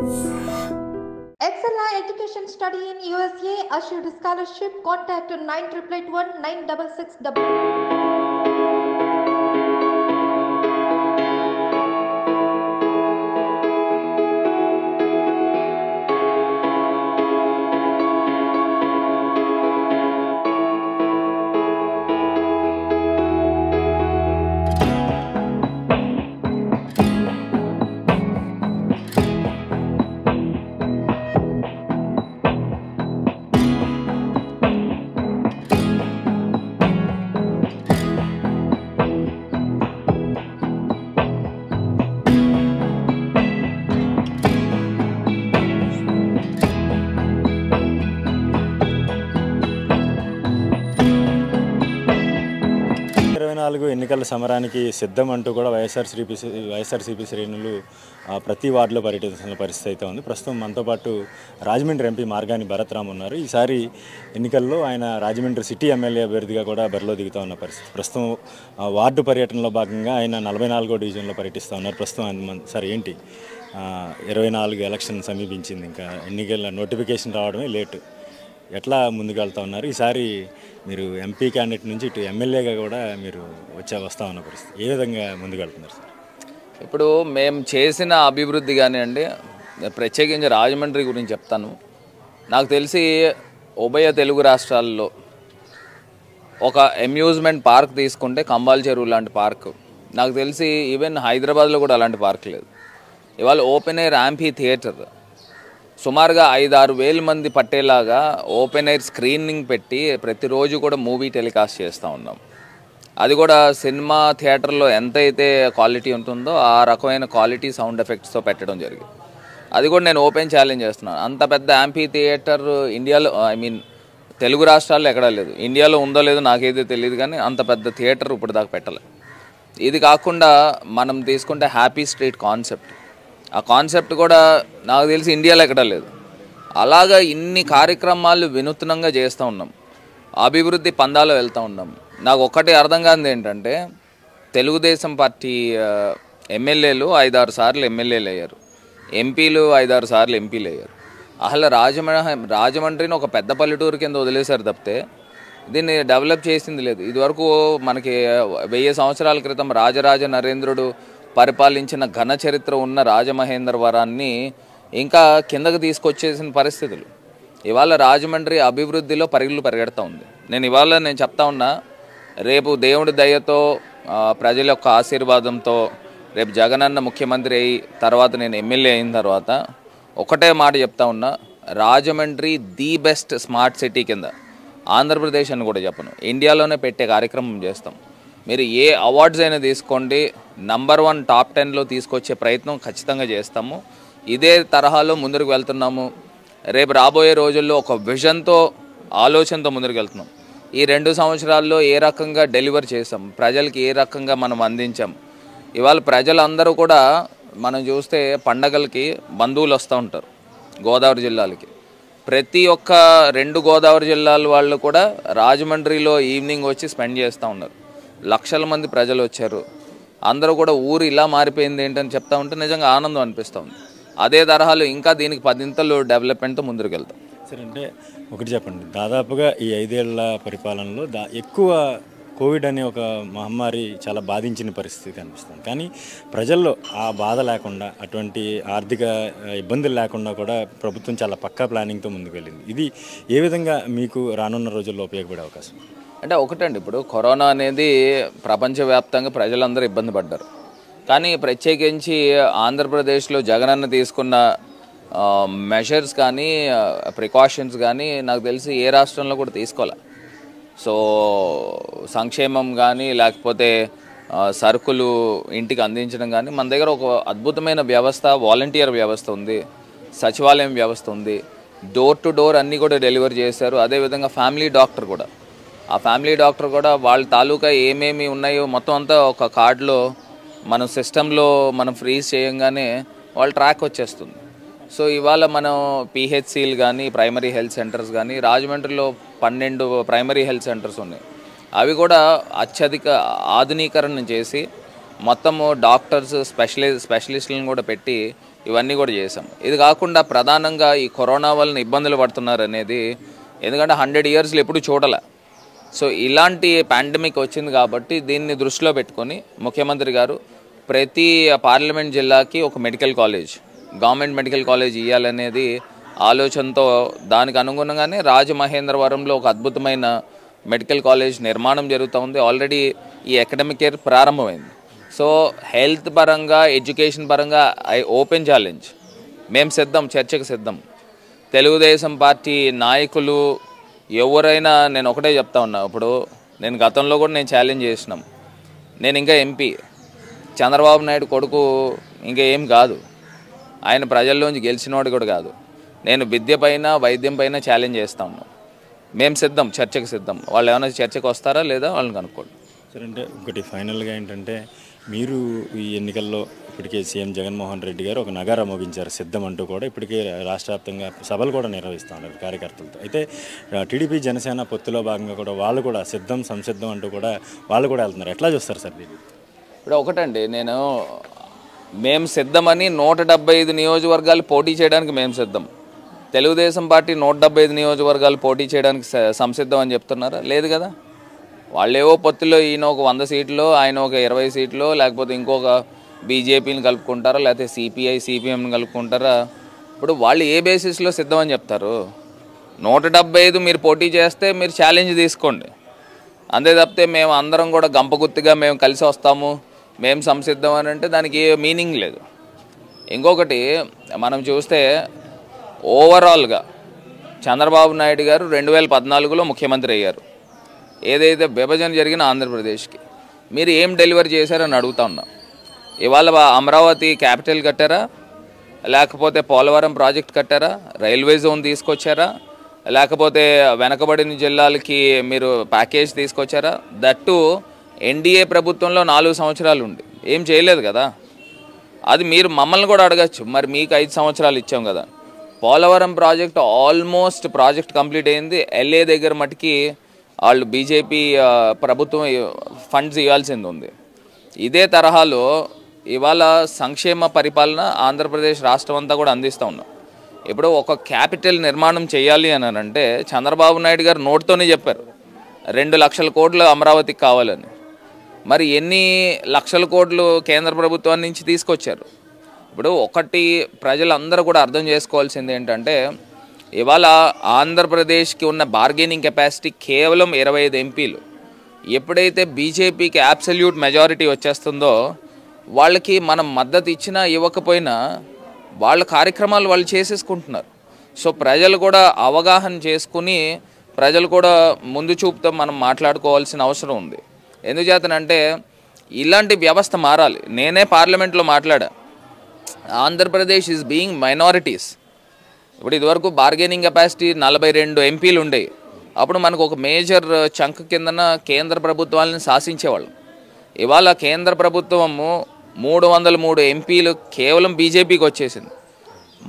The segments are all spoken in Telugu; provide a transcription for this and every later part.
Excella Education Study in USA assured scholarship. Contact 9881 966. ఎన్నికల సమరానికి సిద్ధం అంటూ కూడా వైఎస్ఆర్సీపీ శ్రేణులు ప్రతి వార్డులో పర్యటిస్తున్న పరిస్థితి అయితే ఉంది. ప్రస్తుతం మనతో పాటు రాజమండ్రి ఎంపీ మార్గాని భరత్రామ్ ఉన్నారు. ఈసారి ఎన్నికల్లో ఆయన రాజమండ్రి సిటీ ఎమ్మెల్యే అభ్యర్థిగా కూడా బరిలో దిగుతూ ఉన్న పరిస్థితి. ప్రస్తుతం వార్డు పర్యటనలో భాగంగా ఆయన 44వ డివిజన్లో పర్యటిస్తూ ఉన్నారు. ప్రస్తుతం సార్ ఏంటి 24 ఎలక్షన్ సమీపించింది, ఇంకా ఎన్నికల నోటిఫికేషన్ రావడమే లేటు. ఎట్లా ముందుకు వెళ్తూ ఉన్నారు? ఈసారి మీరు ఎంపీ క్యాండిడేట్ నుంచి ఇటు ఎమ్మెల్యేగా కూడా మీరు వస్తూ ఉన్న పరిస్థితి, ఏ విధంగా ముందుకు వెళ్తున్నారు సార్? ఇప్పుడు మేము చేసిన అభివృద్ధి కానివ్వండి, ప్రత్యేకించి రాజమండ్రి గురించి చెప్తాను. నాకు తెలిసి ఉభయ తెలుగు రాష్ట్రాల్లో ఒక అమ్యూజ్మెంట్ పార్క్ తీసుకుంటే కంబాల్ చెరువు లాంటి పార్క్, నాకు తెలిసి ఈవెన్ హైదరాబాద్లో కూడా అలాంటి పార్క్ లేదు. ఇవాళ ఓపెన్ ఎయిర్ యాంఫీ థియేటర్ సుమారుగా 5-6 వేల మంది పట్టేలాగా ఓపెన్ ఎయిర్ స్క్రీనింగ్ పెట్టి ప్రతిరోజు కూడా మూవీ టెలికాస్ట్ చేస్తూ ఉన్నాం. అది కూడా సినిమా థియేటర్లో ఎంతైతే క్వాలిటీ ఉంటుందో ఆ రకమైన క్వాలిటీ సౌండ్ ఎఫెక్ట్స్తో పెట్టడం జరిగింది. అది కూడా నేను ఓపెన్ ఛాలెంజ్ చేస్తున్నాను. అంత పెద్ద యాంఫీ థియేటర్ ఇండియాలో, తెలుగు రాష్ట్రాల్లో ఎక్కడా లేదు. ఇండియాలో ఉందో లేదో నాకైతే తెలియదు, కానీ అంత పెద్ద థియేటర్ ఇప్పుడు దాకా పెట్టలేదు. ఇది కాకుండా మనం తీసుకుంటే హ్యాపీ స్ట్రీట్ కాన్సెప్ట్, ఆ కాన్సెప్ట్ కూడా నాకు తెలిసి ఇండియాలో ఎక్కడా లేదు. అలాగా ఇన్ని కార్యక్రమాలు వినూత్నంగా చేస్తూ ఉన్నాం, అభివృద్ధి పందాలో వెళ్తూ ఉన్నాం. నాకు ఒక్కటి అర్థం కానిది ఏంటంటే, తెలుగుదేశం పార్టీ ఎమ్మెల్యేలు 5-6 సార్లు ఎమ్మెల్యేలు అయ్యారు, ఎంపీలు 5-6 సార్లు ఎంపీలు అయ్యారు. అసలు రాజమండ్రిని ఒక పెద్ద పల్లెటూరు కింద వదిలేశారు తప్పితే దీన్ని డెవలప్ చేసింది లేదు. ఇదివరకు మనకి 1000 సంవత్సరాల క్రితం రాజరాజ నరేంద్రుడు పరిపాలించిన ఘన చరిత్ర ఉన్న రాజమహేంద్రవరాన్ని ఇంకా కిందకు తీసుకొచ్చేసిన పరిస్థితులు. ఇవాళ రాజమండ్రి అభివృద్ధిలో పరిగెడుతూ ఉంది. నేను చెప్తా ఉన్నా, రేపు దేవుడి దయతో ప్రజల యొక్క ఆశీర్వాదంతో రేపు జగనన్న ముఖ్యమంత్రి అయ్యి తర్వాత నేను ఎమ్మెల్యే అయిన తర్వాత ఒకటే మాట చెప్తా ఉన్నా, Rajahmundry the best smart city కింద, ఆంధ్రప్రదేశ్ అని కూడా చెప్పను, ఇండియాలోనే పెట్టే కార్యక్రమం చేస్తాం. మీరు ఏ అవార్డ్స్ అయినా తీసుకోండి, నంబర్ 1 టాప్ 10లో తీసుకొచ్చే ప్రయత్నం ఖచ్చితంగా చేస్తాము. ఇదే తరహాలో ముందుకు వెళ్తున్నాము. రేపు రాబోయే రోజుల్లో ఒక విజన్తో, ఆలోచనతో ముందుకు వెళ్తున్నాం. ఈ 2 సంవత్సరాల్లో ఏ రకంగా డెలివర్ చేసాం, ప్రజలకి ఏ రకంగా మనం అందించాం. ఇవాళ ప్రజలందరూ కూడా మనం చూస్తే పండగలకి బంధువులు వస్తూ ఉంటారు గోదావరి జిల్లాలకి. ప్రతి ఒక్క 2 గోదావరి జిల్లాల వాళ్ళు కూడా రాజమండ్రిలో ఈవినింగ్ వచ్చి స్పెండ్ చేస్తూ ఉన్నారు. లక్షల మంది ప్రజలు వచ్చారు. అందరూ కూడా ఊరు ఇలా మారిపోయింది ఏంటని చెప్తా ఉంటే నిజంగా ఆనందం అనిపిస్తూ ఉంది. అదే తరహాలో ఇంకా దీనికి 10 ఇంతలు డెవలప్మెంట్తో ముందుకు వెళ్తాం. సరే, అంటే ఒకటి చెప్పండి, దాదాపుగా ఈ 5 ఏళ్ల పరిపాలనలో ఎక్కువ కోవిడ్ అనే ఒక మహమ్మారి చాలా బాధించిన పరిస్థితి కనిపిస్తుంది. కానీ ప్రజల్లో ఆ బాధ లేకుండా, అటువంటి ఆర్థిక ఇబ్బందులు లేకుండా కూడా ప్రభుత్వం చాలా పక్కా ప్లానింగ్తో ముందుకు వెళ్ళింది. ఇది ఏ విధంగా మీకు రానున్న రోజుల్లో ఉపయోగపడే అవకాశం? అంటే ఒకటండి, ఇప్పుడు కరోనా అనేది ప్రపంచవ్యాప్తంగా ప్రజలందరూ ఇబ్బంది పడ్డారు. కానీ ప్రత్యేకించి ఆంధ్రప్రదేశ్లో జగనన్న తీసుకున్న మెషర్స్ కానీ ప్రికాషన్స్ కానీ నాకు తెలిసి ఏ రాష్ట్రంలో కూడా తీసుకోవాలి. సో సంక్షేమం కానీ లేకపోతే సరుకులు ఇంటికి అందించడం కానీ మన దగ్గర ఒక అద్భుతమైన వ్యవస్థ, వాలంటీర్ వ్యవస్థ ఉంది, సచివాలయం వ్యవస్థ ఉంది, డోర్ టు డోర్ అన్నీ కూడా డెలివరీ చేశారు. అదేవిధంగా ఫ్యామిలీ డాక్టర్ కూడా, ఆ ఫ్యామిలీ డాక్టర్ కూడా వాళ్ళ తాలూకా ఏమేమి ఉన్నాయో మొత్తం అంతా ఒక కార్డులో మనం సిస్టంలో మనం ఫ్రీజ్ చేయంగానే వాళ్ళ ట్రాక్ వచ్చేస్తుంది. సో ఇవాళ మనం పిహెచ్సిలు కానీ ప్రైమరీ హెల్త్ సెంటర్స్ కానీ, రాజమండ్రిలో 12 ప్రైమరీ హెల్త్ సెంటర్స్ ఉన్నాయి. అవి కూడా అత్యధిక ఆధునీకరణ చేసి మొత్తము డాక్టర్స్ స్పెషలిస్టులను కూడా పెట్టి ఇవన్నీ కూడా చేసాం. ఇది కాకుండా ప్రధానంగా ఈ కరోనా వలన ఇబ్బందులు పడుతున్నారు అనేది, ఎందుకంటే 100 ఇయర్స్లో ఎప్పుడు చూడలే. సో ఇలాంటి పాండమిక్ వచ్చింది కాబట్టి దీన్ని దృష్టిలో పెట్టుకొని ముఖ్యమంత్రి గారు ప్రతి పార్లమెంట్ జిల్లాకి ఒక medical college, government medical college ఇవ్వాలనేది ఆలోచనతో, దానికి అనుగుణంగానే రాజమహేంద్రవరంలో ఒక అద్భుతమైన మెడికల్ కాలేజ్ నిర్మాణం జరుగుతూ ఉంది. ఆల్రెడీ ఈ అకాడమిక్ ఇయర్ ప్రారంభమైంది. సో హెల్త్ పరంగా, ఎడ్యుకేషన్ పరంగా ఓపెన్ ఛాలెంజ్, మేము సిద్ధం, చర్చకు సిద్ధం. తెలుగుదేశం పార్టీ నాయకులు ఎవరైనా, నేను ఒకటే చెప్తా ఉన్నా, ఇప్పుడు నేను గతంలో కూడా నేను ఛాలెంజ్ చేసినాం. నేను ఇంకా ఎంపీ, చంద్రబాబు నాయుడు కొడుకు ఇంకా ఏం కాదు, ఆయన ప్రజల్లోంచి గెలిచినవాడు కూడా కాదు. నేను విద్య పైన, వైద్యం పైన ఛాలెంజ్ చేస్తా ఉన్నాం. మేము సిద్ధం, చర్చకు సిద్ధం. వాళ్ళు ఏమైనా చర్చకు వస్తారా లేదా వాళ్ళని కనుక్కోండి. సరే, అంటే ఒకటి ఫైనల్గా ఏంటంటే, మీరు ఈ ఎన్నికల్లో ఇప్పటికే సీఎం జగన్మోహన్ రెడ్డి గారు ఒక నగారా మోగించారు సిద్ధం అంటూ కూడా. ఇప్పటికే రాష్ట్ర వ్యాప్తంగా సభలు కూడా నిర్వహిస్తూ ఉన్నారు కార్యకర్తలతో. అయితే టీడీపీ జనసేన పొత్తులో భాగంగా కూడా వాళ్ళు కూడా సిద్ధం, సంసిద్ధం అంటూ కూడా వాళ్ళు కూడా వెళ్తున్నారు. ఎట్లా చూస్తారు సార్ దీన్ని? ఇప్పుడు ఒకటండి, మేము సిద్ధమని 175 నియోజకవర్గాలు పోటీ చేయడానికి మేము సిద్ధం. తెలుగుదేశం పార్టీ 175 నియోజకవర్గాలు పోటీ చేయడానికి సంసిద్ధం అని చెప్తున్నారా? లేదు కదా. వాళ్ళేవో పొత్తులో ఈయన ఒక 100 సీట్లు, ఆయన ఒక 20 సీట్లు, లేకపోతే ఇంకొక బీజేపీని కలుపుకుంటారా, లేకపోతే సిపిఐ సిపిఎంని కలుపుకుంటారా? ఇప్పుడు వాళ్ళు ఏ బేసిస్లో సిద్ధం అని చెప్తారు? 175 మీరు పోటీ చేస్తే మీరు ఛాలెంజ్ తీసుకోండి, అంతే తప్పితే మేము అందరం కూడా గంపగుత్తిగా మేము కలిసి వస్తాము, మేము సంసిద్ధం అని అంటే దానికి ఏ మీనింగ్ లేదు. ఇంకొకటి మనం చూస్తే ఓవరాల్గా చంద్రబాబు నాయుడు గారు 2014లో ముఖ్యమంత్రి అయ్యారు. ఏదైతే విభజన జరిగిన ఆంధ్రప్రదేశ్కి మీరు ఏం డెలివరీ చేశారని అడుగుతా ఉన్నా. ఇవాళ అమరావతి క్యాపిటల్ కట్టారా, లేకపోతే పోలవరం ప్రాజెక్ట్ కట్టారా, రైల్వే జోన్ తీసుకొచ్చారా, లేకపోతే వెనకబడిన జిల్లాలకి మీరు ప్యాకేజ్ తీసుకొచ్చారా? దట్టు ఎన్డీఏ ప్రభుత్వంలో 4 సంవత్సరాలు ఉండి ఏం చేయలేదు కదా. అది మీరు మమ్మల్ని కూడా అడగచ్చు, మరి మీకు 5 సంవత్సరాలు ఇచ్చాం కదా. Polavaram project almost project complete అయింది. ఎల్ఏ దగ్గర మటుకి వాళ్ళు బీజేపీ ప్రభుత్వం ఫండ్స్ ఇవ్వాల్సింది ఉంది. ఇదే తరహాలో ఇవాళ సంక్షేమ పరిపాలన ఆంధ్రప్రదేశ్ రాష్ట్రం అంతా కూడా అందిస్తూ ఉన్నాం. ఇప్పుడు ఒక క్యాపిటల్ నిర్మాణం చేయాలి అని అంటే చంద్రబాబు నాయుడు గారు నోటితోనే చెప్పారు 2 లక్షల కోట్లు అమరావతికి కావాలని. మరి ఎన్ని లక్షల కోట్లు కేంద్ర ప్రభుత్వం నుంచి తీసుకొచ్చారు? ఇప్పుడు ఒకటి ప్రజలందరూ కూడా అర్థం చేసుకోవాల్సింది ఏంటంటే, ఇవాళ ఆంధ్రప్రదేశ్కి ఉన్న బార్గెనింగ్ కెపాసిటీ కేవలం 25 ఎంపీలు. ఎప్పుడైతే బీజేపీకి అబ్సల్యూట్ మెజారిటీ వచ్చేస్తుందో వాళ్ళకి మనం మద్దతు ఇచ్చినా ఇవ్వకపోయినా వాళ్ళ కార్యక్రమాలు వాళ్ళు చేసేసుకుంటున్నారు. సో ప్రజలు కూడా అవగాహన చేసుకుని ప్రజలు కూడా ముందు చూపుతో మనం మాట్లాడుకోవాల్సిన అవసరం ఉంది. ఎందుచేతనంటే ఇలాంటి వ్యవస్థ మారాలి. నేనే పార్లమెంట్లో మాట్లాడా, ఆంధ్రప్రదేశ్ ఈజ్ బీయింగ్ మైనారిటీస్. ఇప్పుడు ఇదివరకు బార్గెనింగ్ కెపాసిటీ 42 ఎంపీలు ఉండేవి. అప్పుడు మనకు ఒక మేజర్ చంక్ కిందన కేంద్ర ప్రభుత్వాలను శాసించేవాళ్ళం. ఇవాళ కేంద్ర ప్రభుత్వము 303 ఎంపీలు కేవలం బీజేపీకి వచ్చేసింది.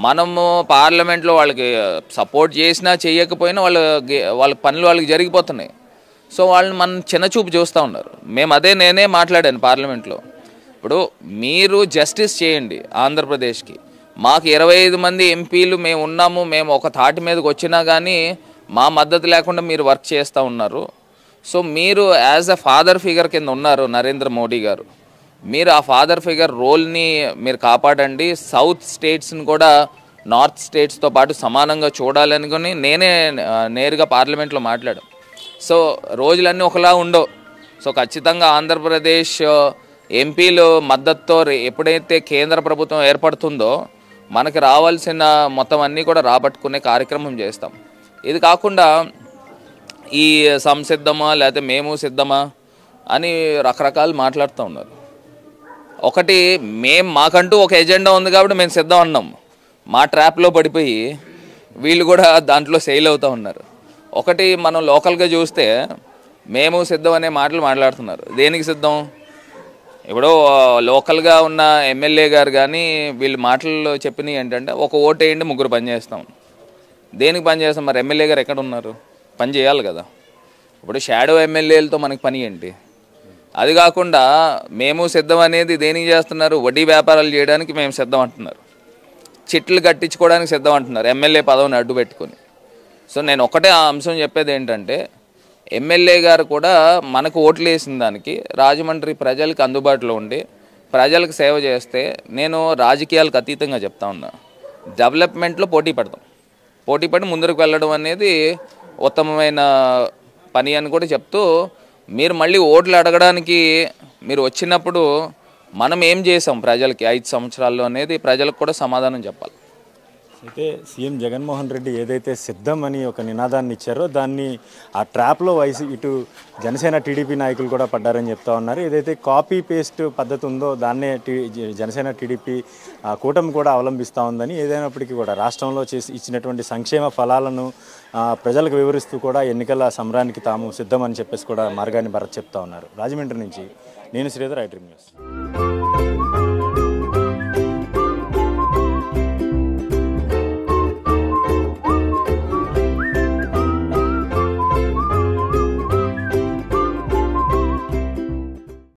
మనము పార్లమెంట్లో వాళ్ళకి సపోర్ట్ చేసినా చేయకపోయినా వాళ్ళ పనులు వాళ్ళకి జరిగిపోతున్నాయి. సో వాళ్ళని మనం చిన్నచూపు చూస్తూ ఉన్నారు. నేనే మాట్లాడాను పార్లమెంట్లో. ఇప్పుడు మీరు జస్టిస్ చేయండి ఆంధ్రప్రదేశ్కి. మాకు 25 మంది ఎంపీలు మేము ఉన్నాము, మేము ఒక తాటి మీదకి వచ్చినా కానీ మా మద్దతు లేకుండా మీరు వర్క్ చేస్తూ ఉన్నారు. సో మీరు యాజ్ అ ఫాదర్ ఫిగర్ కింద ఉన్నారు నరేంద్ర మోడీ గారు. మీరు ఆ ఫాదర్ ఫిగర్ రోల్ని మీరు కాపాడండి. సౌత్ స్టేట్స్ని కూడా నార్త్ స్టేట్స్తో పాటు సమానంగా చూడాలనుకుని నేనే నేరుగా పార్లమెంట్లో మాట్లాడాను. సో రోజులన్నీ ఒకలా ఉండవు. సో ఖచ్చితంగా ఆంధ్రప్రదేశ్ ఎంపీలు మద్దతుతో ఎప్పుడైతే కేంద్ర ప్రభుత్వం ఏర్పడుతుందో మనకి రావాల్సిన మొత్తం అన్నీ కూడా రాబట్టుకునే కార్యక్రమం చేస్తాం. ఇది కాకుండా ఈ సంసిద్ధమా లేకపోతే మేము సిద్ధమా అని రకరకాలు మాట్లాడుతూ ఉన్నారు. ఒకటి, మాకంటూ ఒక ఎజెండా ఉంది కాబట్టి మేము సిద్ధం అన్నాం. మా ట్రాప్లో పడిపోయి వీళ్ళు కూడా దాంట్లో సెయిల్ అవుతూ ఉన్నారు. ఒకటి, మనం లోకల్గా చూస్తే మేము సిద్ధం అనే మాటలు మాట్లాడుతున్నారు. దేనికి సిద్ధం? ఇప్పుడు లోకల్గా ఉన్న ఎమ్మెల్యే గారు కానీ వీళ్ళు మాటల్లో చెప్పినవి ఏంటంటే, ఒక ఓటు వేయండి 3 పని చేస్తాం. దేనికి పని చేస్తాం? మరి ఎమ్మెల్యే గారు ఎక్కడ ఉన్నారు? పని చేయాలి కదా. ఇప్పుడు షాడో ఎమ్మెల్యేలతో మనకి పని ఏంటి? అది కాకుండా మేము సిద్ధం అనేది దేనికి చేస్తున్నారు? వడ్డీ వ్యాపారాలు చేయడానికి మేము సిద్ధం అంటున్నారు. చిట్లు కట్టించుకోవడానికి సిద్ధం అంటున్నారు ఎమ్మెల్యే పదవిని అడ్డు పెట్టుకొని. సో నేను ఒకటే ఆ అంశం చెప్పేది ఏంటంటే, ఎమ్మెల్యే గారు కూడా మనకు ఓట్లు వేసిన దానికి రాజమండ్రి ప్రజలకు అందుబాటులో ఉండి ప్రజలకు సేవ చేస్తే, నేను రాజకీయాలకు అతీతంగా చెప్తా ఉన్నా, డెవలప్మెంట్లో పోటీ పడి ముందుకు వెళ్ళడం అనేది ఉత్తమమైన పని అని కూడా చెప్తూ, మీరు మళ్ళీ ఓట్లు అడగడానికి మీరు వచ్చినప్పుడు మనం ఏం చేసాం ప్రజలకి 5 సంవత్సరాల్లో అనేది ప్రజలకు కూడా సమాధానం చెప్పాలి. అయితే సీఎం జగన్మోహన్ రెడ్డి ఏదైతే సిద్ధం అని ఒక నినాదాన్ని ఇచ్చారో దాన్ని ఆ ట్రాప్లో ఇటు జనసేన టీడీపీ నాయకులు కూడా పడ్డారని చెప్తా ఉన్నారు. ఏదైతే కాపీ పేస్ట్ పద్ధతి ఉందో దాన్నే జనసేన టీడీపీ కూటమి కూడా అవలంబిస్తూ ఉందని, ఏదైనప్పటికీ కూడా రాష్ట్రంలో ఇచ్చినటువంటి సంక్షేమ ఫలాలను ప్రజలకు వివరిస్తూ కూడా ఎన్నికల సమరానికి తాము సిద్ధమని చెప్పేసి కూడా మార్గాన్ని భరత్ చెప్తా ఉన్నారు. రాజమండ్రి నుంచి నేను శ్రీధర్, ఐ డ్రీమ్ న్యూస్.